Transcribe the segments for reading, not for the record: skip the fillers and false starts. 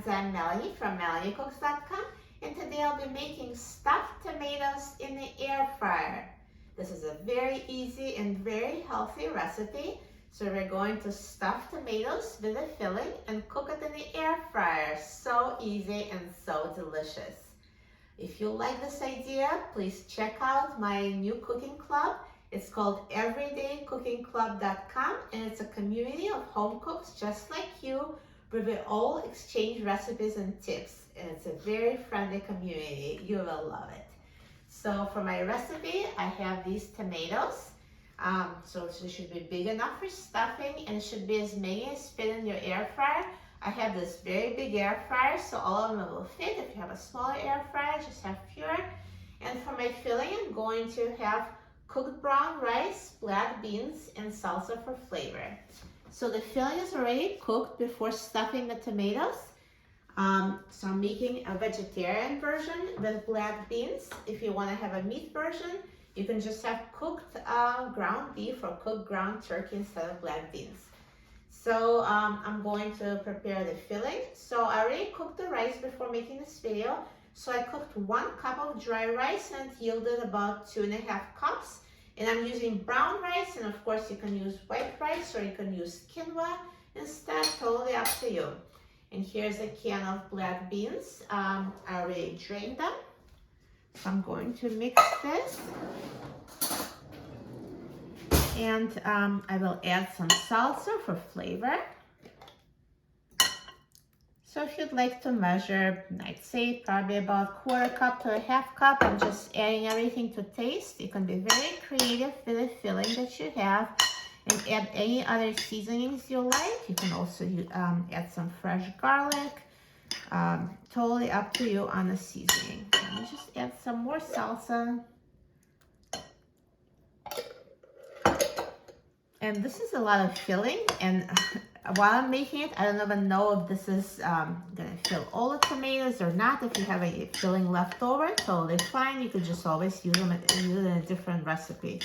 friends, I'm Melanie from MelanieCooks.com, and today I'll be making stuffed tomatoes in the air fryer. This is a very easy and very healthy recipe. So we're going to stuff tomatoes with a filling and cook it in the air fryer. So easy and so delicious. If you like this idea, please check out my new cooking club. It's called everydaycookingclub.com, and it's a community of home cooks just like you, where we all exchange recipes and tips, and it's a very friendly community. You will love it. So for my recipe, I have these tomatoes. So it should be big enough for stuffing, and it should be as many as fit in your air fryer. I have this very big air fryer, so all of them will fit. If you have a smaller air fryer, just have fewer. And for my filling, I'm going to have cooked brown rice, black beans, and salsa for flavor. So the filling is already cooked before stuffing the tomatoes. So I'm making a vegetarian version with black beans. If you want to have a meat version, you can just have cooked ground beef or cooked ground turkey instead of black beans. So I'm going to prepare the filling. So I already cooked the rice before making this video. So I cooked 1 cup of dry rice, and it yielded about 2.5 cups. And I'm using brown rice, and of course you can use white rice or you can use quinoa instead, totally up to you. And here's a can of black beans. I already drained them. So I'm going to mix this. And I will add some salsa for flavor. So if you'd like to measure, I'd say probably about 1/4 cup to 1/2 cup. I'm just adding everything to taste. You can be very creative with the filling that you have and add any other seasonings you like. You can also add some fresh garlic. Totally up to you on the seasoning. Let me just add some more salsa. And this is a lot of filling, and while I'm making it, I don't even know if this is gonna fill all the tomatoes or not. If you have a filling left over, totally fine. You could just always use them and use it in a different recipe.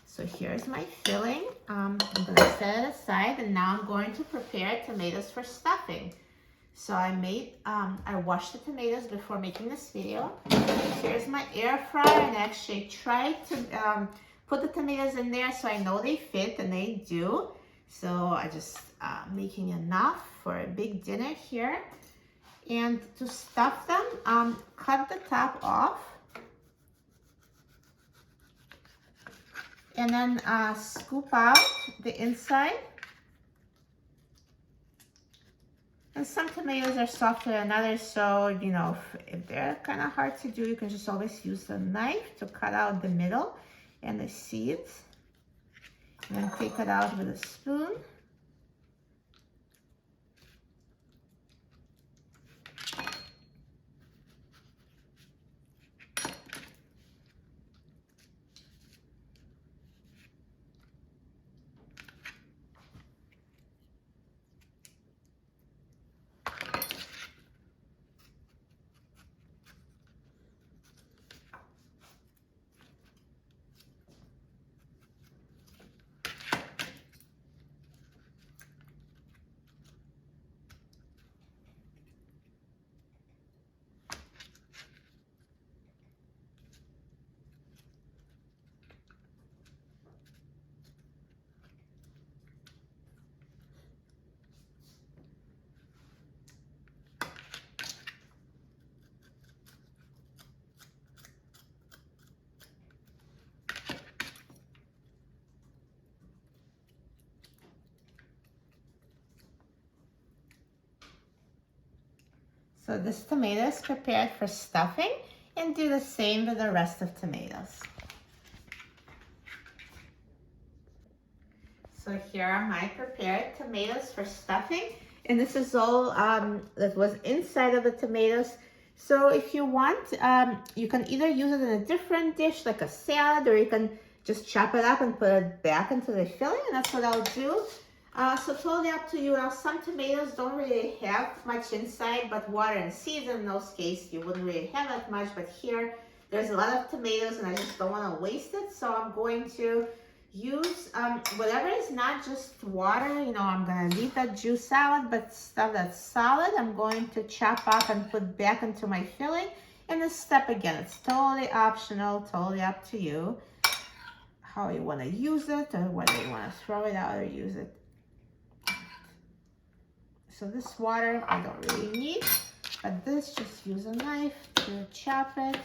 So here's my filling. I'm gonna set it aside, and now I'm going to prepare tomatoes for stuffing. So I washed the tomatoes before making this video. Here's my air fryer, and I actually tried to put the tomatoes in there so I know they fit, and they do. So I just making enough for a big dinner here. And to stuff them, cut the top off. And then scoop out the inside. And some tomatoes are softer than others, so you know, if they're kind of hard to do, you can just always use a knife to cut out the middle and the seeds. And then take it out with a spoon. So this tomato is prepared for stuffing, and do the same with the rest of tomatoes. So here are my prepared tomatoes for stuffing, and this is all that was inside of the tomatoes. So if you want, you can either use it in a different dish like a salad, or you can just chop it up and put it back into the filling, and that's what I'll do. So totally up to you. Now some tomatoes don't really have much inside, but water and seeds, in those cases you wouldn't really have that much. But here there's a lot of tomatoes, and I just don't want to waste it, so I'm going to use whatever is not just water. You know, I'm gonna leave that juice out, but stuff that's solid, I'm going to chop up and put back into my filling. And this step again, it's totally optional, totally up to you how you want to use it, or whether you want to throw it out or use it. So this water I don't really need, but this, just use a knife to chop it.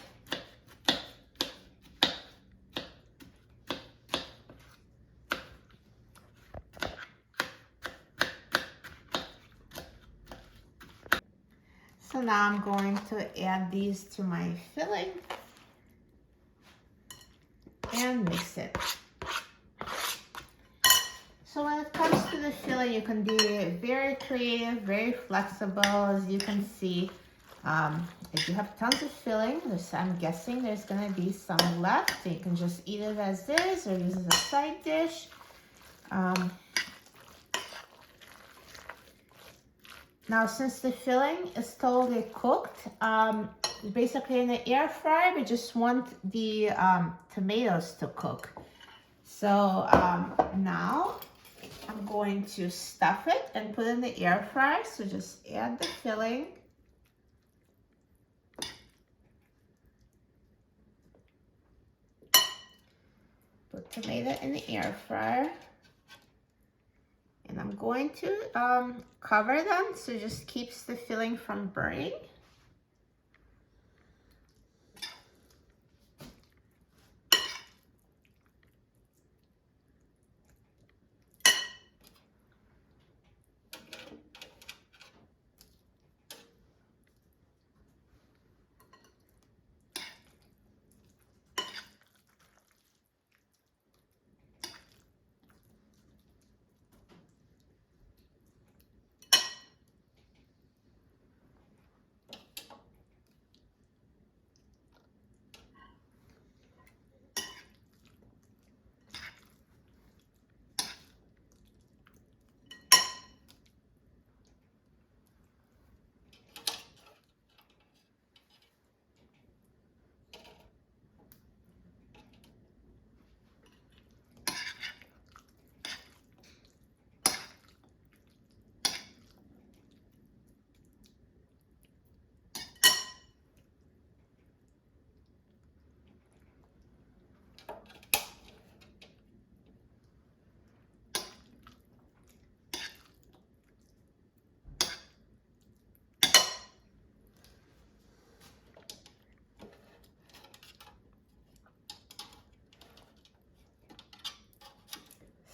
So now I'm going to add these to my filling and mix it. So when it comes to the filling, you can be very creative, very flexible. As you can see, if you have tons of filling, I'm guessing there's gonna be some left. So you can just eat it as is or use it as a side dish. Now, since the filling is totally cooked, basically in the air fryer, we just want the tomatoes to cook. So now I'm going to stuff it and put it in the air fryer. So just add the filling. Put tomato in the air fryer. And I'm going to cover them so it just keeps the filling from burning.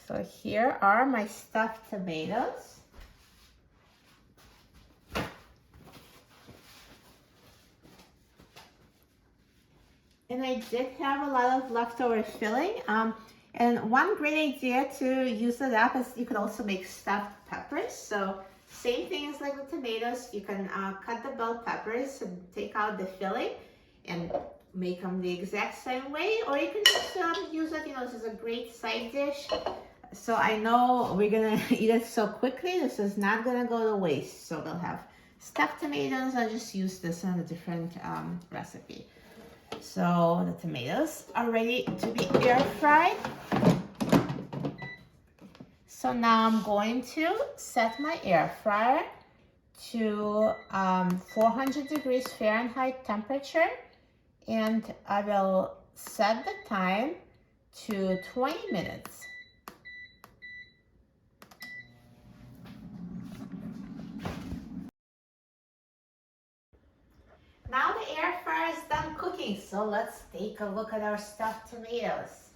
So here are my stuffed tomatoes. And I did have a lot of leftover filling. And one great idea to use it up is you could also make stuffed peppers. So same thing as like the tomatoes, you can cut the bell peppers and take out the filling and make them the exact same way, or you can just use it, you know, this is a great side dish. So I know we're gonna eat it so quickly, this is not gonna go to waste. So we'll have stuffed tomatoes. I just use this on a different recipe. So the tomatoes are ready to be air fried. So now I'm going to set my air fryer to 400 degrees Fahrenheit temperature, and I will set the time to 20 minutes. Now the air fryer is done cooking, so let's take a look at our stuffed tomatoes.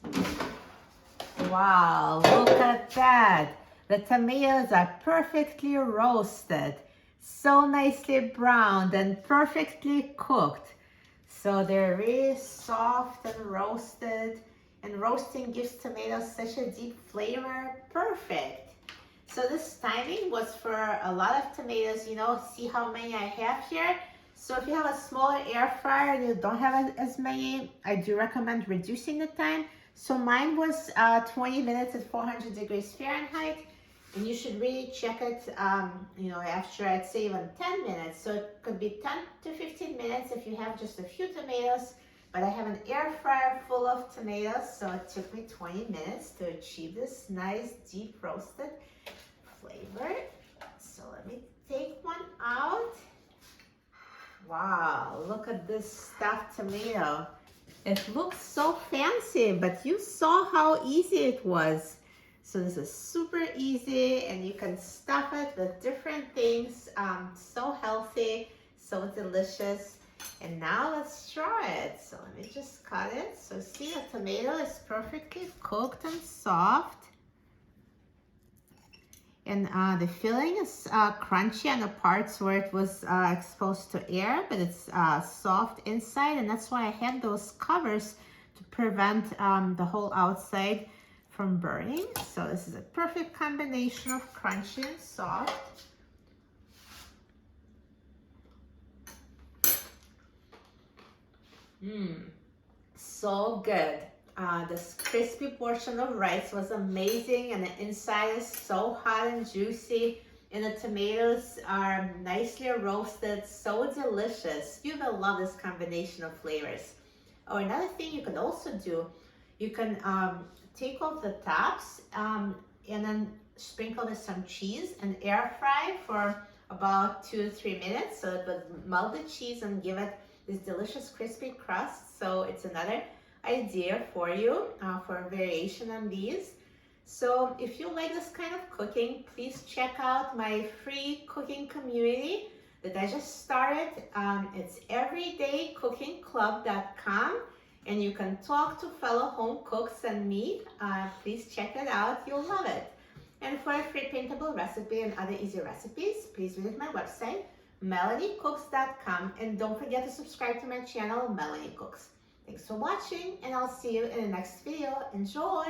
Wow, look at that. The tomatoes are perfectly roasted, so nicely browned and perfectly cooked. So they're really soft and roasted, and roasting gives tomatoes such a deep flavor. Perfect. So this timing was for a lot of tomatoes, you know, see how many I have here? So if you have a smaller air fryer and you don't have as many, I do recommend reducing the time. So mine was 20 minutes at 400 degrees Fahrenheit, and you should really check it, you know, after I'd say even 10 minutes. So it could be 10 to 15 minutes if you have just a few tomatoes. But I have an air fryer full of tomatoes, so it took me 20 minutes to achieve this nice deep roasted flavor. So let me take one out. Wow, look at this stuffed tomato. It looks so fancy, but you saw how easy it was. So this is super easy, and you can stuff it with different things. So healthy, so delicious. And now let's try it. So let me just cut it. So see, the tomato is perfectly cooked and soft. And the filling is crunchy on the parts where it was exposed to air, but it's soft inside, and that's why I had those covers to prevent the whole outside from burning. So this is a perfect combination of crunchy and soft. So good. This crispy portion of rice was amazing, and the inside is so hot and juicy, and the tomatoes are nicely roasted, so delicious. You will love this combination of flavors. Oh, another thing you can also do, you can take off the tops and then sprinkle with some cheese and air fry for about 2 to 3 minutes, so it will melt the cheese and give it this delicious crispy crust. So it's another idea for you for a variation on these. So if you like this kind of cooking, please check out my free cooking community that I just started. It's everydaycookingclub.com, and you can talk to fellow home cooks and me. Please check it out, you'll love it. And for a free printable recipe and other easy recipes, please visit my website, melaniecooks.com, and don't forget to subscribe to my channel, Melanie Cooks. Thanks for watching, and I'll see you in the next video. Enjoy!